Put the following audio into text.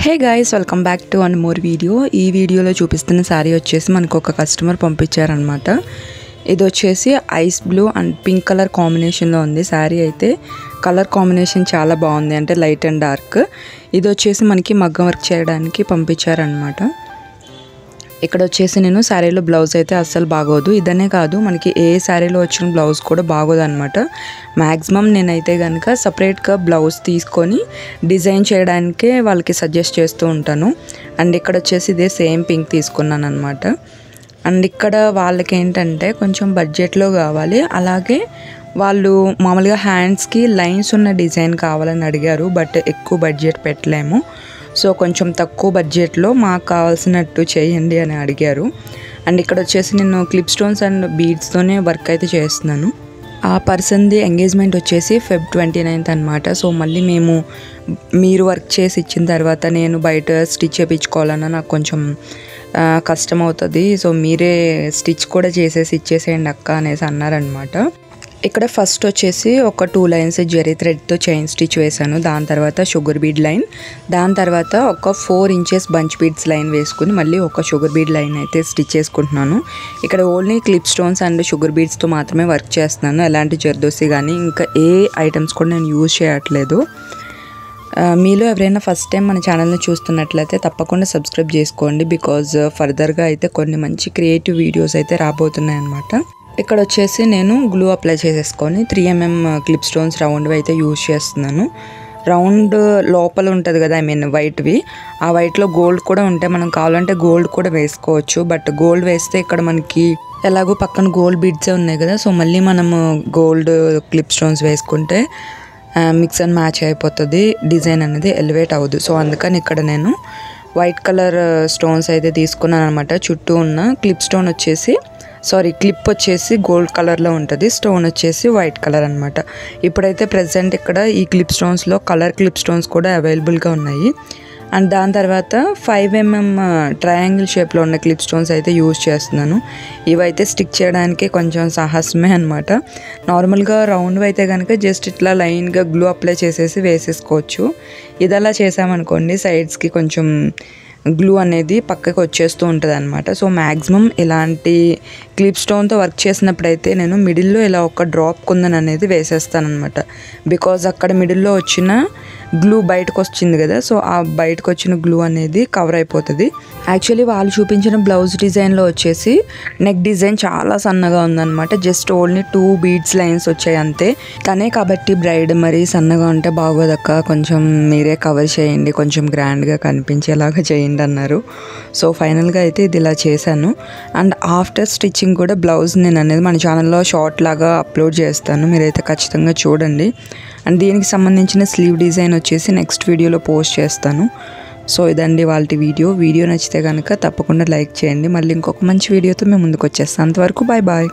Hey guys, welcome back to one more video. ఈ వీడియోలో చూపిస్తున్న శారీ వచ్చేసి మనకు ఒక కస్టమర్ పంపించారనమాట. ఇది వచ్చేసి ice blue and pink colour కాంబినేషన్లో ఉంది. శారీ అయితే కలర్ కాంబినేషన్ చాలా బాగుంది, అంటే లైట్ అండ్ డార్క్. ఇది వచ్చేసి మనకి మగ్గం వర్క్ చేయడానికి పంపించారనమాట. ఇక్కడ వచ్చేసి నేను శారీలో బ్లౌజ్ అయితే అస్సలు బాగోదు. ఇదనే కాదు, మనకి ఏ శారీలో వచ్చిన బ్లౌజ్ కూడా బాగోదు అనమాట. మ్యాక్సిమం నేనైతే కనుక సపరేట్గా బ్లౌజ్ తీసుకొని డిజైన్ చేయడానికే వాళ్ళకి సజెస్ట్ చేస్తూ ఉంటాను. అండ్ ఇక్కడ వచ్చేసి ఇదే సేమ్ పింక్ తీసుకున్నాను అనమాట. అండ్ ఇక్కడ వాళ్ళకి ఏంటంటే కొంచెం బడ్జెట్లో కావాలి, అలాగే వాళ్ళు మామూలుగా హ్యాండ్స్కి లైన్స్ ఉన్న డిజైన్ కావాలని అడిగారు. బట్ ఎక్కువ బడ్జెట్ పెట్టలేము, సో కొంచెం తక్కువ బడ్జెట్లో మాకు కావాల్సినట్టు చేయండి అని అడిగారు. అండ్ ఇక్కడ వచ్చేసి నేను క్లిప్ స్టోన్స్ అండ్ బీడ్స్తోనే వర్క్ అయితే చేస్తున్నాను. ఆ పర్సన్ది ఎంగేజ్మెంట్ వచ్చేసి Feb 29th అనమాట. సో మళ్ళీ మీరు వర్క్ చేసి ఇచ్చిన తర్వాత నేను బయట స్టిచ్ చేయించుకోవాలన్నా నాకు కొంచెం కష్టం అవుతుంది. సో మీరే స్టిచ్ కూడా చేసేసి ఇచ్చేసేయండి అక్క అనేసి అన్నారనమాట. ఇక్కడ ఫస్ట్ వచ్చేసి ఒక 2 లైన్స్ జెరీ థ్రెడ్తో చైన్ స్టిచ్ వేసాను. దాని తర్వాత షుగర్ బీడ్ లైన్, దాని తర్వాత ఒక 4 inches బంచ్ బీడ్స్ లైన్ వేసుకుని మళ్ళీ ఒక షుగర్ బీడ్ లైన్ అయితే స్టిచ్ చేసుకుంటున్నాను. ఇక్కడ only clip stones and sugar బీడ్స్తో మాత్రమే వర్క్ చేస్తున్నాను. ఎలాంటి జర్దోసి కానీ ఇంకా ఏ ఐటమ్స్ కూడా నేను యూజ్ చేయట్లేదు. మీలో ఎవరైనా ఫస్ట్ టైం మన ఛానల్ని చూస్తున్నట్లయితే తప్పకుండా సబ్స్క్రైబ్ చేసుకోండి, బికాజ్ ఫర్దర్గా అయితే కొన్ని మంచి క్రియేటివ్ వీడియోస్ అయితే రాబోతున్నాయి అన్నమాట. ఇక్కడ వచ్చేసి నేను గ్లూ అప్లై చేసేసుకొని 3mm క్లిప్ స్టోన్స్ రౌండ్వి అయితే యూజ్ చేస్తున్నాను. రౌండ్ లోపల ఉంటుంది కదా, వైట్వి, ఆ వైట్లో గోల్డ్ కూడా ఉంటే మనం కావాలంటే గోల్డ్ కూడా వేసుకోవచ్చు. బట్ గోల్డ్ వేస్తే ఇక్కడ మనకి ఎలాగో పక్కన గోల్డ్ బీడ్సే ఉన్నాయి కదా, సో మళ్ళీ మనము గోల్డ్ క్లిప్ స్టోన్స్ వేసుకుంటే మిక్స్ అండ్ మ్యాచ్ అయిపోతుంది, డిజైన్ అనేది ఎలివేట్ అవ్వదు. సో అందుకని ఇక్కడ నేను వైట్ కలర్ స్టోన్స్ అయితే తీసుకున్నాను అనమాట. చుట్టూ ఉన్న క్లిప్ వచ్చేసి గోల్డ్ కలర్లో ఉంటుంది, స్టోన్ వచ్చేసి వైట్ కలర్ అనమాట. ఇప్పుడైతే ప్రజెంట్ ఇక్కడ ఈ క్లిప్ స్టోన్స్లో కలర్ క్లిప్ స్టోన్స్ కూడా అవైలబుల్గా ఉన్నాయి. అండ్ దాని తర్వాత 5mm ట్రయాంగిల్ షేప్లో ఉన్న క్లిప్ స్టోన్స్ అయితే యూజ్ చేస్తున్నాను. ఇవైతే స్టిక్ చేయడానికి కొంచెం సాహసమే అనమాట. నార్మల్గా రౌండ్ అయితే కనుక జస్ట్ ఇట్లా లైన్గా గ్లూ అప్లై చేసేసి వేసేసుకోవచ్చు. ఇది అలా చేసామనుకోండి సైడ్స్కి కొంచెం గ్లూ అనేది పక్కకి వచ్చేస్తూ ఉంటుంది అనమాట. సో మ్యాక్సిమం ఇలాంటి క్లిప్ స్టోన్తో వర్క్ చేసినప్పుడైతే నేను మిడిల్లో ఇలా ఒక డ్రాప్ కుందన్ అనేది వేసేస్తాను అనమాట. బికాజ్ అక్కడ మిడిల్లో వచ్చిన గ్లూ బయటకు వచ్చింది కదా, సో ఆ బయటకు వచ్చిన గ్లూ అనేది కవర్ అయిపోతుంది. యాక్చువల్లీ వాళ్ళు చూపించిన బ్లౌజ్ డిజైన్లో వచ్చేసి నెక్ డిజైన్ చాలా సన్నగా ఉందన్నమాట. జస్ట్ ఓన్లీ 2 beads లైన్స్ వచ్చాయి అంతే. తనే కాబట్టి బ్రైడ్ మరీ సన్నగా ఉంటే బాగోదక్క, కొంచెం మీరే కవర్ చేయండి, కొంచెం గ్రాండ్గా కనిపించేలాగా చేయండి అన్నారు. సో ఫైనల్గా అయితే ఇది ఇలా చేశాను. అండ్ ఆఫ్టర్ స్టిచ్చింగ్ కూడా బ్లౌజ్ నేను అనేది మన ఛానల్లో షార్ట్ లాగా అప్లోడ్ చేస్తాను, మీరైతే ఖచ్చితంగా చూడండి. అండ్ దీనికి సంబంధించిన స్లీవ్ డిజైన్ వచ్చేసి నెక్స్ట్ వీడియోలో పోస్ట్ చేస్తాను. సో ఇదండి వాళ్ళ వీడియో నచ్చితే కనుక తప్పకుండా లైక్ చేయండి. మళ్ళీ ఇంకొక మంచి వీడియోతో మేము ముందుకు వచ్చేస్తాను. అంతవరకు బాయ్ బాయ్.